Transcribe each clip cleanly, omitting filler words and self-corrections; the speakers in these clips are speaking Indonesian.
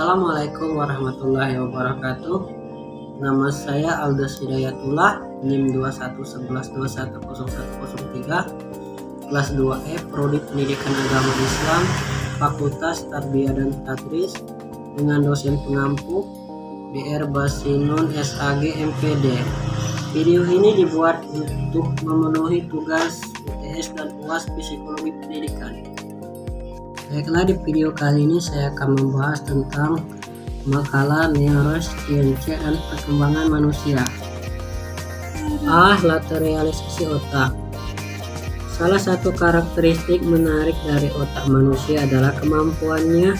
Assalamualaikum warahmatullahi wabarakatuh. Nama saya Aldus Hidayatullah, NIM 2111210103, kelas 2E, Prodi Pendidikan Agama Islam, Fakultas Tarbiyah dan Tadris, dengan dosen pengampu DR Basinun SAG MPD. Video ini dibuat untuk memenuhi tugas UTS dan UAS Psikologi Pendidikan. Baiklah, di video kali ini saya akan membahas tentang makalah neuroscience dan perkembangan manusia. Latar realisasi otak. Salah satu karakteristik menarik dari otak manusia adalah kemampuannya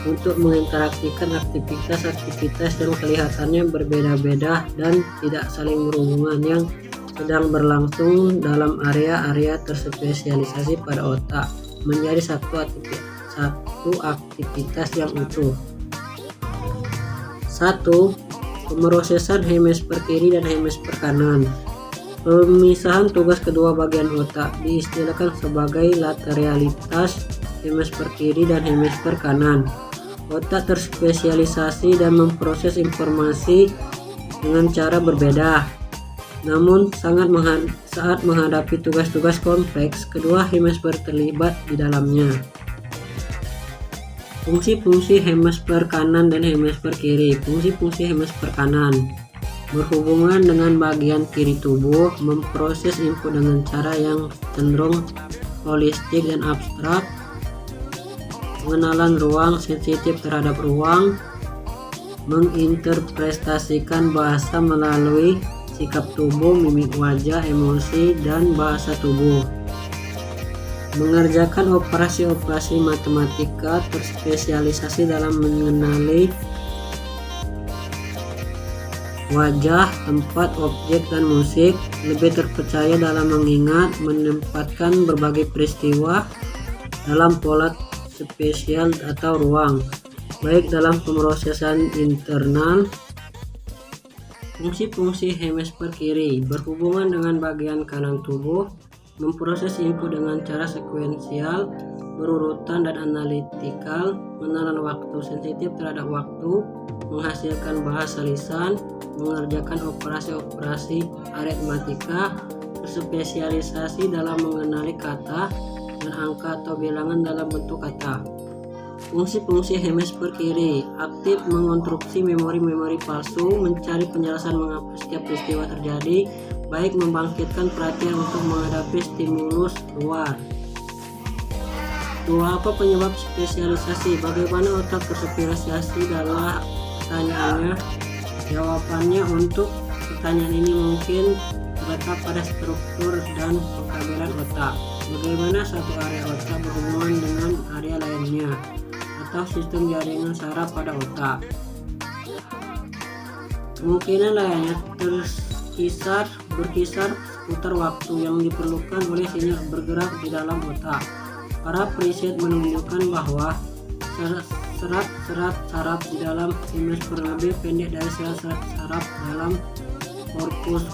untuk menginteraksikan aktivitas yang kelihatannya berbeda-beda dan tidak saling berhubungan yang sedang berlangsung dalam area-area terspesialisasi pada otak menjadi satu aktivitas yang utuh. 1. Pemrosesan hemisfer kiri dan hemisfer kanan. Pemisahan tugas kedua bagian otak diistilahkan sebagai lateralitas hemisfer kiri dan hemisfer kanan. Otak terspesialisasi dan memproses informasi dengan cara berbeda. Namun saat menghadapi tugas-tugas kompleks, kedua hemisfer terlibat di dalamnya. Fungsi-fungsi hemisfer kanan dan hemisfer kiri. Fungsi-fungsi hemisfer kanan berhubungan dengan bagian kiri tubuh, memproses info dengan cara yang cenderung holistik dan abstrak, pengenalan ruang, sensitif terhadap ruang, menginterpretasikan bahasa melalui sikap tubuh, mimik wajah, emosi, dan bahasa tubuh. Mengerjakan operasi-operasi matematika, terspesialisasi dalam mengenali wajah, tempat, objek, dan musik. Lebih terpercaya dalam mengingat, menempatkan berbagai peristiwa dalam pola spesial atau ruang, baik dalam pemrosesan internal. Fungsi-fungsi hemisfer kiri berhubungan dengan bagian kanan tubuh, memproses info dengan cara sekuensial, berurutan dan analitikal, mengenal waktu, sensitif terhadap waktu, menghasilkan bahasa lisan, mengerjakan operasi-operasi aritmatika, berspesialisasi dalam mengenali kata dan angka atau bilangan dalam bentuk kata. Fungsi-fungsi hemisfer kiri aktif mengonstruksi memori-memori palsu, mencari penjelasan mengapa setiap peristiwa terjadi, baik membangkitkan perhatian untuk menghadapi stimulus luar. Apa penyebab spesialisasi? Bagaimana otak terspesialisasi dalam pertanyaannya? Jawabannya untuk pertanyaan ini mungkin terletak pada struktur dan pengkabelan otak. Bagaimana satu area otak berhubungan dengan area lainnya, atau sistem jaringan saraf pada otak. Kemungkinan lainnya berkisar seputar waktu yang diperlukan oleh sinyal bergerak di dalam otak. Para periset menunjukkan bahwa serat-serat saraf di dalam hemisfer lebih pendek dari serat-serat saraf dalam korpus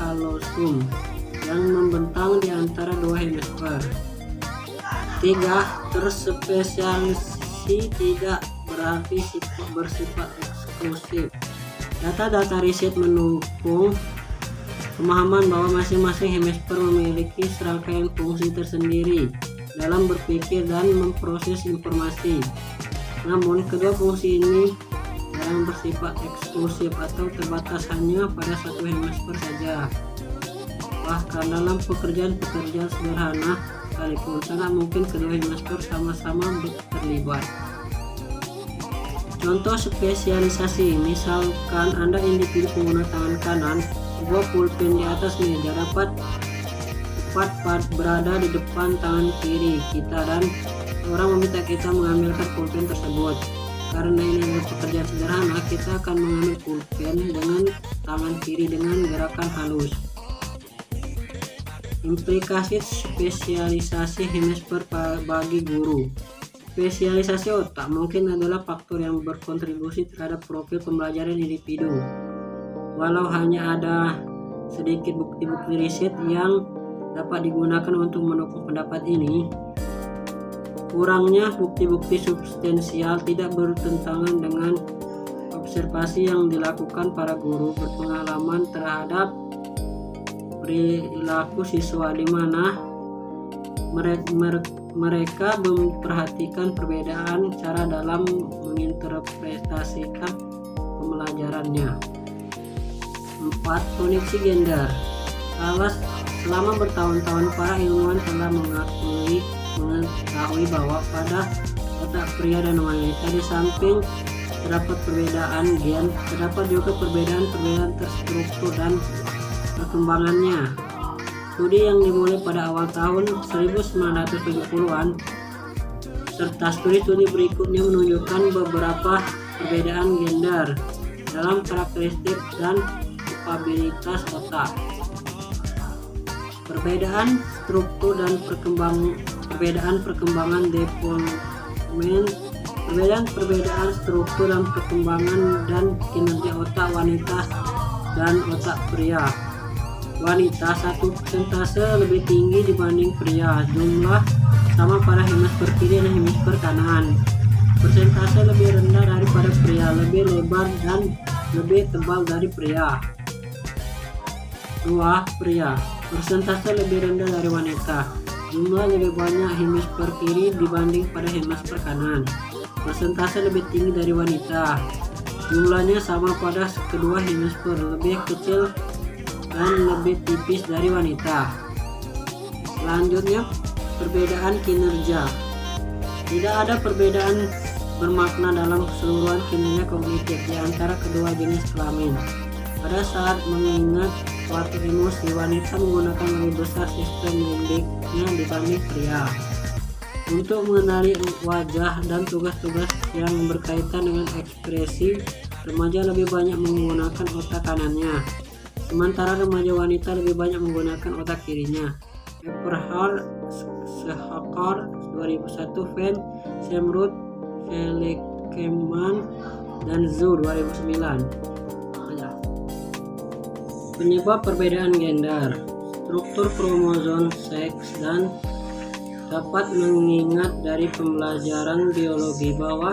callosum yang membentang di antara dua hemisfer. 3. Terspesialisasi tidak berarti bersifat eksklusif. Data-data riset mendukung pemahaman bahwa masing-masing hemisfer memiliki serangkaian fungsi tersendiri dalam berpikir dan memproses informasi. Namun, kedua fungsi ini jarang bersifat eksklusif atau terbatas hanya pada satu hemisfer saja. Bahkan dalam pekerjaan-pekerjaan sederhana sekalipun, sangat mungkin kedua hemisfer sama-sama terlibat. Contoh spesialisasi, misalkan Anda individu pengguna tangan kanan, sebuah pulpen di atas meja dapat tepat berada di depan tangan kiri kita dan orang meminta kita mengambilkan pulpen tersebut. Karena ini adalah pekerjaan sederhana, kita akan mengambil pulpen dengan tangan kiri dengan gerakan halus. Implikasi spesialisasi hemisfer bagi guru. Spesialisasi otak mungkin adalah faktor yang berkontribusi terhadap profil pembelajaran individu. Walau hanya ada sedikit bukti-bukti riset yang dapat digunakan untuk mendukung pendapat ini, Kurangnya bukti-bukti substansial tidak bertentangan dengan observasi yang dilakukan para guru berpengalaman terhadap perilaku siswa, di mana mereka memperhatikan perbedaan cara dalam menginterpretasikan pembelajarannya. 4. Koneksi gender. Selama bertahun-tahun para ilmuwan telah mengetahui bahwa pada otak pria dan wanita di samping terdapat perbedaan gen, terdapat juga perbedaan terstruktur dan perkembangannya. Studi yang dimulai pada awal tahun 1970-an serta studi-studi berikutnya menunjukkan beberapa perbedaan gender dalam karakteristik dan kapabilitas otak. Perbedaan struktur dan perbedaan perkembangan development, perbedaan struktur dan perkembangan dan kinerja otak wanita dan otak pria. Wanita 1% lebih tinggi dibanding pria, jumlah sama pada hemisfer kiri dan hemisfer kanan. Persentase lebih rendah daripada pria, lebih lebar dan lebih tebal dari pria. 2. Pria, persentase lebih rendah dari wanita, jumlah lebih banyak hemisfer kiri dibanding pada hemisfer kanan. Persentase lebih tinggi dari wanita, jumlahnya sama pada kedua hemisfer, lebih kecil dan lebih tipis dari wanita. Selanjutnya, perbedaan kinerja. Tidak ada perbedaan bermakna dalam keseluruhan kinerja kognitif di antara kedua jenis kelamin. Pada saat mengingat suatu emosi, wanita menggunakan lebih besar sistem limbiknya dibanding pria. Untuk mengenali wajah dan tugas-tugas yang berkaitan dengan ekspresi, remaja lebih banyak menggunakan otak kanannya, sementara remaja wanita lebih banyak menggunakan otak kirinya. Eberhard, Shakar 2001, Van Semruth, Seligman, dan Zhu 2009. Penyebab perbedaan gender, struktur kromosom, seks, dan dapat mengingat dari pembelajaran biologi bahwa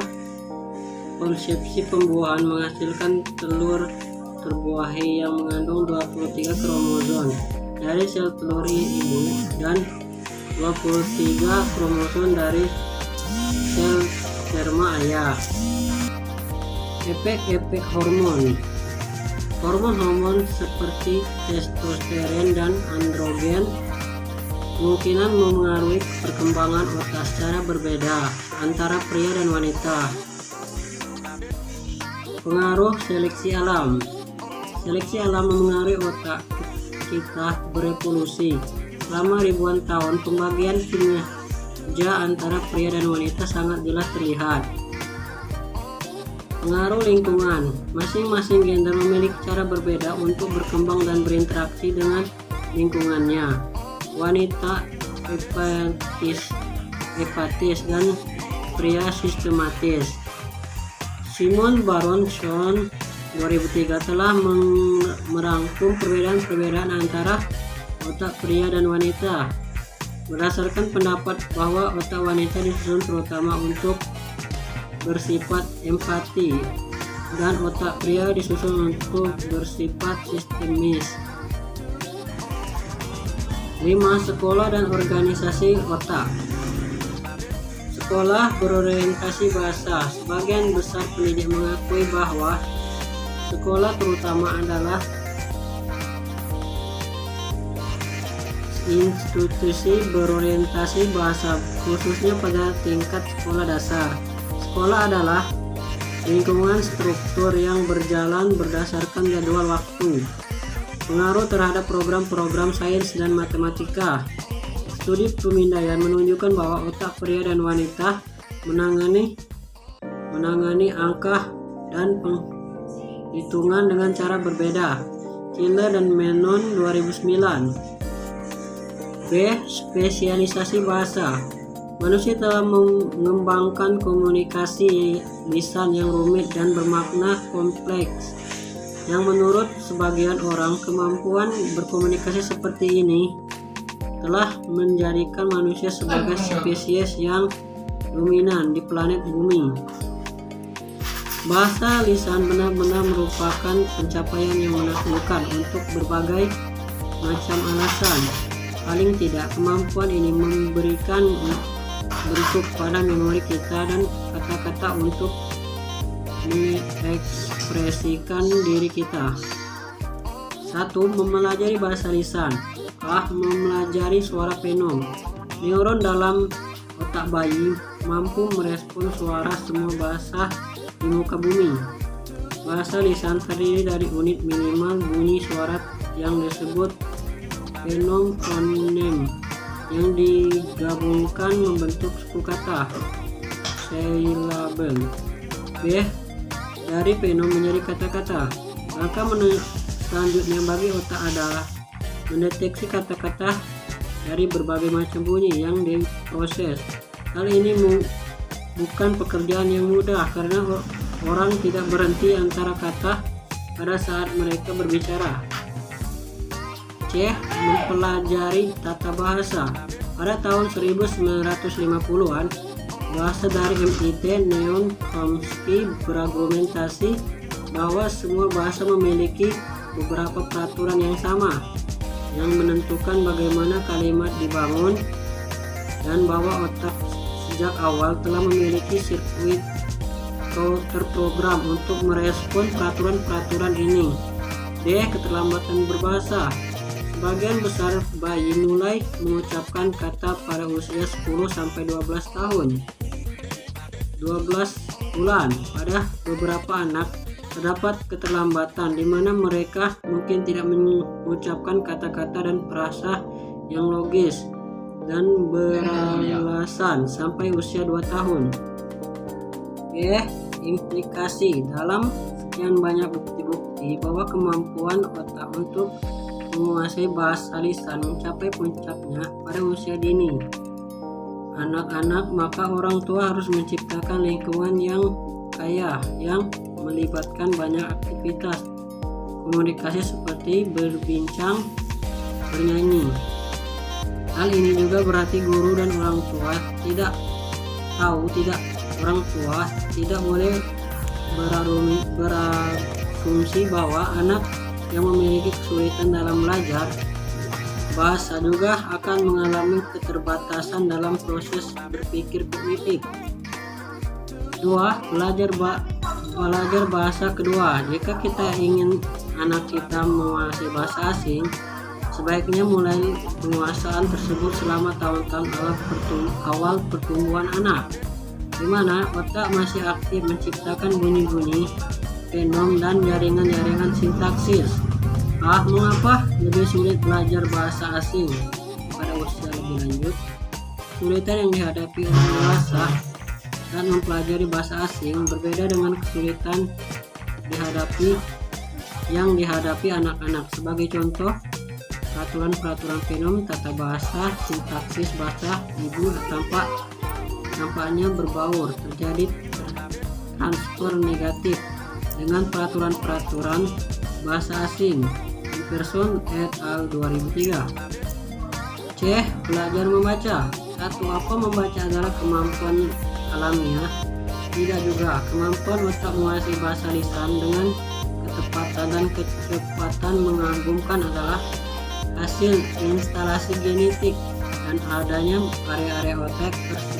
konsepsi pembuahan menghasilkan telur terbuahi yang mengandung 23 kromosom dari sel telur ibu dan 23 kromosom dari sel sperma ayah. Efek-efek hormon. Hormon-hormon seperti testosteron dan androgen kemungkinan memengaruhi perkembangan otak secara berbeda antara pria dan wanita. Pengaruh seleksi alam. Seleksi alam memengaruhi otak kita berevolusi. Selama ribuan tahun, pembagian kinerja antara pria dan wanita sangat jelas terlihat. Pengaruh lingkungan. Masing-masing gender memiliki cara berbeda untuk berkembang dan berinteraksi dengan lingkungannya. Wanita empatis dan pria sistematis. Simon Baronson 2003 telah merangkum perbedaan-perbedaan antara otak pria dan wanita berdasarkan pendapat bahwa otak wanita disusun terutama untuk bersifat empati dan otak pria disusun untuk bersifat sistemis. 5. Sekolah dan organisasi otak. Sekolah berorientasi bahasa. Sebagian besar pendidik mengakui bahwa sekolah terutama adalah institusi berorientasi bahasa, khususnya pada tingkat sekolah dasar. Sekolah adalah lingkungan struktur yang berjalan berdasarkan jadwal waktu. Pengaruh terhadap program-program sains dan matematika. Studi pemindaian menunjukkan bahwa otak pria dan wanita menangani angka dan penghitungan dengan cara berbeda. Schiller dan Menon 2009. B. Spesialisasi bahasa. Manusia telah mengembangkan komunikasi lisan yang rumit dan bermakna kompleks, yang menurut sebagian orang kemampuan berkomunikasi seperti ini telah menjadikan manusia sebagai spesies yang dominan di planet bumi. Bahasa lisan benar-benar merupakan pencapaian yang menakjubkan untuk berbagai macam alasan. Paling tidak, kemampuan ini memberikan bentuk pada memori kita dan kata-kata untuk mengekspresikan diri kita. 1. Mempelajari bahasa lisan. Mempelajari suara fenom. Neuron dalam otak bayi mampu merespon suara semua bahasa di muka bumi. Bahasa lisan terdiri dari unit minimal bunyi suara yang disebut fenom fonem yang digabungkan membentuk suku kata syllable. B. Dari fenom menjadi kata-kata. Langkah selanjutnya bagi otak adalah mendeteksi kata-kata dari berbagai macam bunyi yang diproses. Hal ini bukan pekerjaan yang mudah karena orang tidak berhenti antara kata pada saat mereka berbicara. C. Mempelajari tata bahasa. Pada tahun 1950-an, bahasa dari MIT Noam Chomsky berargumentasi bahwa semua bahasa memiliki beberapa peraturan yang sama yang menentukan bagaimana kalimat dibangun, dan bahwa otak sejak awal telah memiliki sirkuit terprogram untuk merespon peraturan-peraturan ini. D. Keterlambatan berbahasa. Sebagian besar bayi mulai mengucapkan kata pada usia 10-12 tahun. 12 bulan. Pada beberapa anak terdapat keterlambatan di mana mereka mungkin tidak mengucapkan kata-kata dan frasa yang logis dan beralasan sampai usia 2 tahun. Implikasi. Dalam sekian banyak bukti-bukti bahwa kemampuan otak untuk menguasai bahasa lisan mencapai puncaknya pada usia dini anak-anak, maka orang tua harus menciptakan lingkungan yang kaya yang melibatkan banyak aktivitas komunikasi seperti berbincang, bernyanyi. Hal ini juga berarti guru dan orang tua tidak boleh berasumsi bahwa anak yang memiliki kesulitan dalam belajar bahasa juga akan mengalami keterbatasan dalam proses berpikir kognitif. 2. Belajar bahasa kedua. Jika kita ingin anak kita menguasai bahasa asing, sebaiknya mulai penguasaan tersebut selama tahun-tahun awal pertumbuhan anak, di mana otak masih aktif menciptakan bunyi-bunyi, fenom, dan jaringan-jaringan sintaksis. Mengapa lebih sulit belajar bahasa asing pada usia lebih lanjut? Kesulitan yang dihadapi orang dewasa saat mempelajari bahasa asing berbeda dengan kesulitan yang dihadapi anak-anak. Sebagai contoh, peraturan fenom, tata bahasa, sintaksis bahasa ibu tampaknya berbaur, terjadi transfer negatif dengan peraturan bahasa asing. Pearson et al. 2003. C. Belajar membaca. 1. Apa membaca adalah kemampuan alamiah? Tidak juga. Kemampuan otak menguasai bahasa lisan dengan ketepatan dan kecepatan mengagumkan adalah hasil instalasi genetik dan adanya area-area otak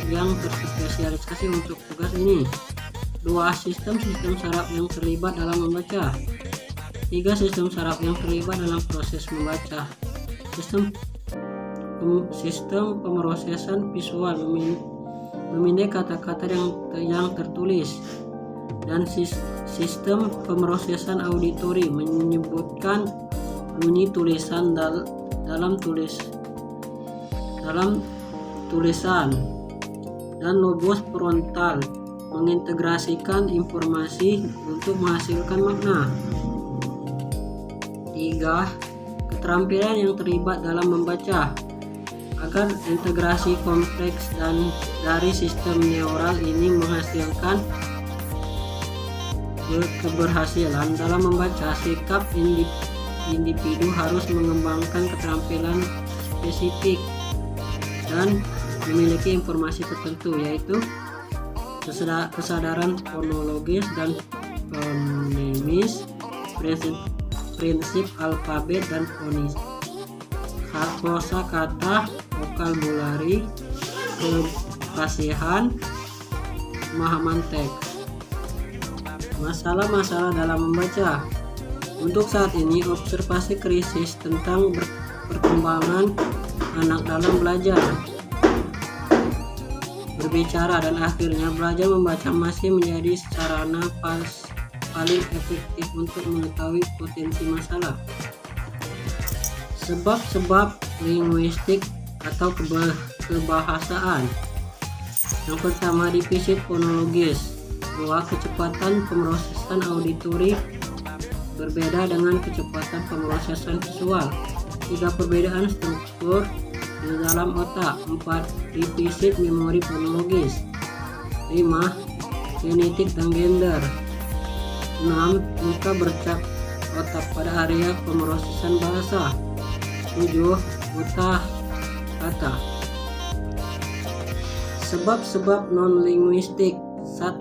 yang terspesialisasi untuk tugas ini. 2. Sistem saraf yang terlibat dalam membaca. 3. Sistem saraf yang terlibat dalam proses membaca. Sistem pemrosesan visual memindai kata-kata yang tertulis, dan sistem pemrosesan auditori menyebutkan bunyi tulisan dalam tulisan, dan lobus frontal mengintegrasikan informasi untuk menghasilkan makna. 3. Keterampilan yang terlibat dalam membaca. Agar integrasi kompleks dan dari sistem neural ini menghasilkan keberhasilan dalam membaca, sikap individu harus mengembangkan keterampilan spesifik dan memiliki informasi tertentu, yaitu kesadaran fonologis dan fonemis, prinsip alfabet dan fonis, kosa kata, vokabulari, kefasihan, pemahaman teks. Masalah-masalah dalam membaca. Untuk saat ini, observasi krisis tentang perkembangan anak dalam belajar, berbicara, dan akhirnya belajar membaca masih menjadi sarana paling efektif untuk mengetahui potensi masalah. Sebab-sebab linguistik atau kebahasaan. Yang pertama, defisit fonologis, bahwa kecepatan pemrosesan auditori berbeda dengan kecepatan pemrosesan visual. 3 perbedaan struktur di dalam otak. 4 defisit memori fonologis. 5 genetik dan gender. 6 luka bercak otak pada area pemrosesan bahasa. 7 buta kata. Sebab-sebab non-linguistik. 1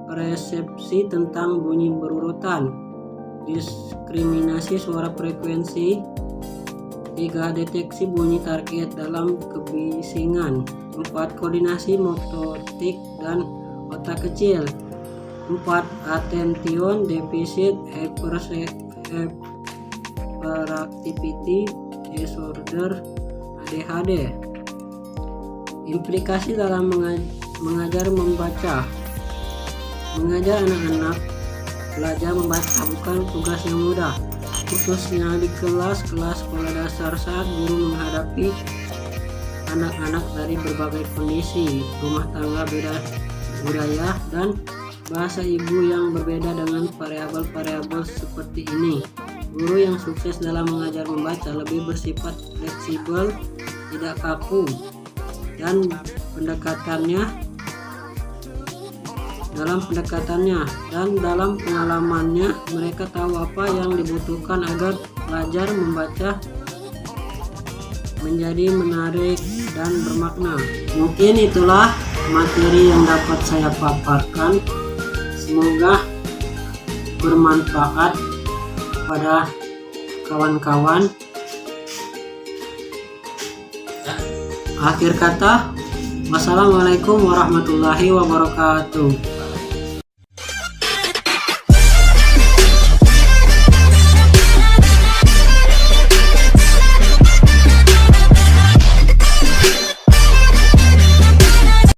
persepsi tentang bunyi berurutan, diskriminasi suara frekuensi. 3 deteksi bunyi target dalam kebisingan. 4 koordinasi motorik dan otak kecil. 4 attention deficit hyperactivity disorder ADHD. Implikasi dalam mengajar membaca. Mengajar anak-anak belajar membaca bukan tugas yang mudah, khususnya di kelas-kelas sekolah dasar saat guru menghadapi anak-anak dari berbagai kondisi rumah tangga, beda budaya, dan bahasa ibu yang berbeda. Dengan variabel-variabel seperti ini, guru yang sukses dalam mengajar membaca lebih bersifat fleksibel, tidak kaku, dan dalam pengalamannya mereka tahu apa yang dibutuhkan agar belajar membaca menjadi menarik dan bermakna. Mungkin itulah materi yang dapat saya paparkan. Semoga bermanfaat pada kawan-kawan. Akhir kata, wassalamualaikum warahmatullahi wabarakatuh.